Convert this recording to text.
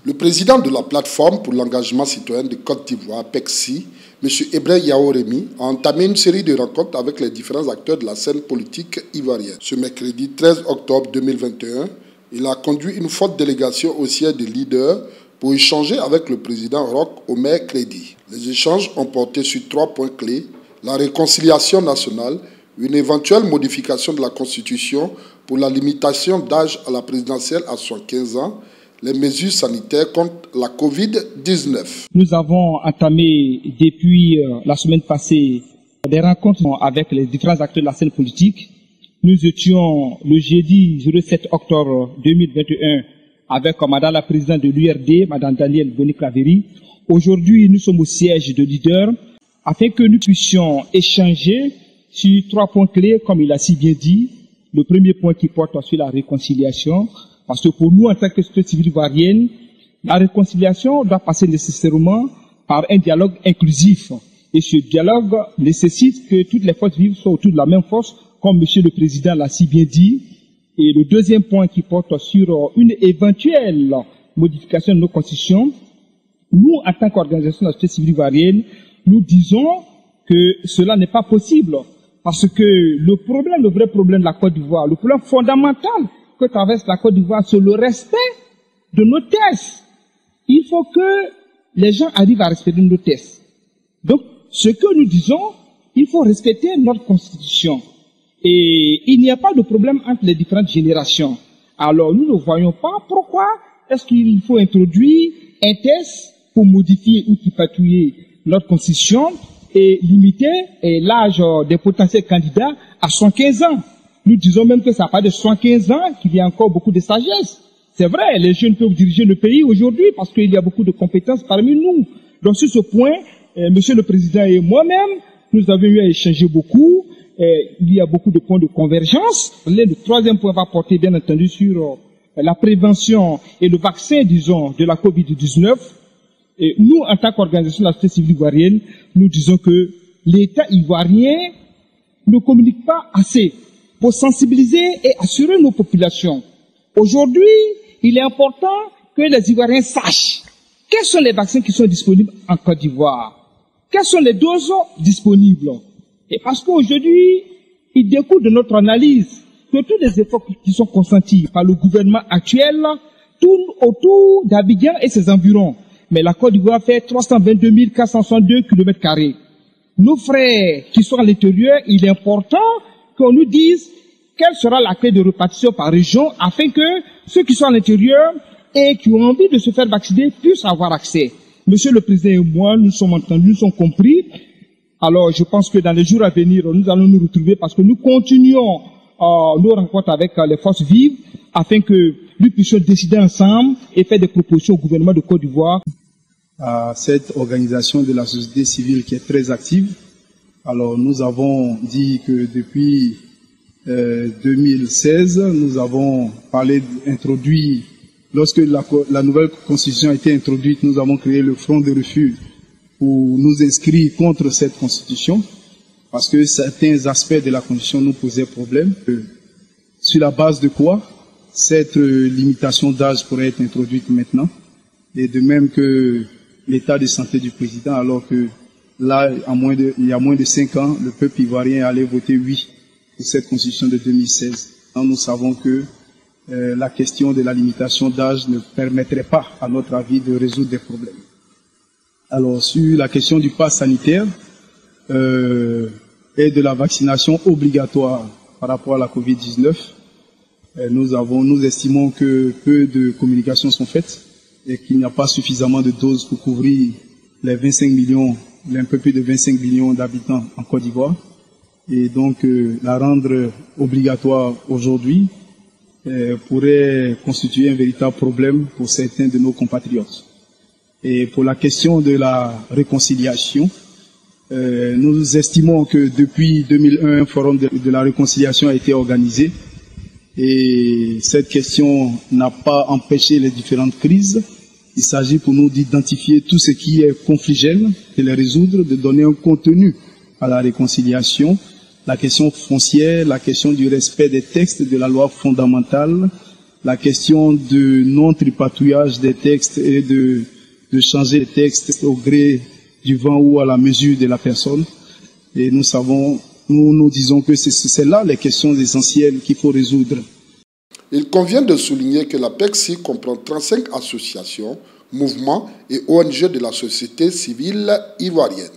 Le président de la plateforme pour l'engagement citoyen de Côte d'Ivoire, PECSI, M. Ebrey Yaoremi, a entamé une série de rencontres avec les différents acteurs de la scène politique ivoirienne. Ce mercredi 13 octobre 2021, il a conduit une forte délégation au siège des leaders pour échanger avec le président Roch Omer Crédy. Les échanges ont porté sur 3 points clés: la réconciliation nationale, une éventuelle modification de la Constitution pour la limitation d'âge à la présidentielle à 75 ans, les mesures sanitaires contre la Covid-19. Nous avons entamé depuis la semaine passée des rencontres avec les différents acteurs de la scène politique. Nous étions le jeudi 07 octobre 2021 avec Madame la présidente de l'URD, Madame Danielle Boni-Claveri. Aujourd'hui, nous sommes au siège de leaders afin que nous puissions échanger sur 3 points clés, comme il a si bien dit. Le premier point qui porte sur la réconciliation, parce que pour nous, en tant que société civile ivoirienne, la réconciliation doit passer nécessairement par un dialogue inclusif. Et ce dialogue nécessite que toutes les forces vives soient autour de la même force, comme Monsieur le Président l'a si bien dit. Et le deuxième point qui porte sur une éventuelle modification de nos constitutions, nous, en tant qu'organisation de la société civile ivoirienne, nous disons que cela n'est pas possible. Parce que le vrai problème de la Côte d'Ivoire, le problème fondamental que traverse la Côte d'Ivoire, c'est le respect de nos textes. Il faut que les gens arrivent à respecter nos textes. Donc, ce que nous disons, il faut respecter notre constitution. Et il n'y a pas de problème entre les différentes générations. Alors, nous ne voyons pas pourquoi est-ce qu'il faut introduire un test pour modifier ou tripatouiller notre constitution et limiter l'âge des potentiels candidats à 75 ans. Nous disons même que ça n'a pas de 75 ans, qu'il y a encore beaucoup de sagesse. C'est vrai, les jeunes peuvent diriger le pays aujourd'hui parce qu'il y a beaucoup de compétences parmi nous. Donc sur ce point, Monsieur le Président et moi-même, nous avons eu à échanger beaucoup. Il y a beaucoup de points de convergence. Le troisième point va porter bien entendu sur la prévention et le vaccin, disons, de la Covid-19. Et nous, en tant qu'organisation de la société civile ivoirienne, nous disons que l'État ivoirien ne communique pas assez pour sensibiliser et assurer nos populations. Aujourd'hui, il est important que les Ivoiriens sachent quels sont les vaccins qui sont disponibles en Côte d'Ivoire, quelles sont les doses disponibles. Et parce qu'aujourd'hui, il découle de notre analyse que tous les efforts qui sont consentis par le gouvernement actuel tournent autour d'Abidjan et ses environs. Mais la Côte d'Ivoire fait 322 462 km². Nos frères qui sont à l'intérieur, il est important qu'on nous dise quelle sera la clé de répartition par région afin que ceux qui sont à l'intérieur et qui ont envie de se faire vacciner puissent avoir accès. Monsieur le Président et moi, nous sommes entendus, nous sommes compris. Alors, je pense que dans les jours à venir, nous allons nous retrouver parce que nous continuons nos rencontres avec les forces vives afin que nous puissions décider ensemble et faire des propositions au gouvernement de Côte d'Ivoire. À cette organisation de la société civile qui est très active. Alors nous avons dit que depuis 2016, nous avons introduit, lorsque la nouvelle constitution a été introduite, nous avons créé le front de refus pour nous inscrire contre cette constitution, parce que certains aspects de la constitution nous posaient problème. Sur la base de quoi cette limitation d'âge pourrait être introduite maintenant, et de même que l'état de santé du président, alors que là, il y a moins de 5 ans, le peuple ivoirien allait voter oui pour cette constitution de 2016. Donc, nous savons que la question de la limitation d'âge ne permettrait pas, à notre avis, de résoudre des problèmes. Alors, sur la question du pass sanitaire et de la vaccination obligatoire par rapport à la Covid-19, nous estimons que peu de communications sont faites et qu'il n'y a pas suffisamment de doses pour couvrir les 25 millions, un peu plus de 25 millions d'habitants en Côte d'Ivoire. Et donc, la rendre obligatoire aujourd'hui pourrait constituer un véritable problème pour certains de nos compatriotes. Et pour la question de la réconciliation, nous estimons que depuis 2001, un forum de la réconciliation a été organisé. Et cette question n'a pas empêché les différentes crises. Il s'agit pour nous d'identifier tout ce qui est conflictuel, de les résoudre, de donner un contenu à la réconciliation. La question foncière, la question du respect des textes de la loi fondamentale, la question de non-tripatouillage des textes et de changer les textes au gré du vent ou à la mesure de la personne. Et nous disons que c'est là les questions essentielles qu'il faut résoudre. Il convient de souligner que la PECSI comprend 35 associations, mouvements et ONG de la société civile ivoirienne.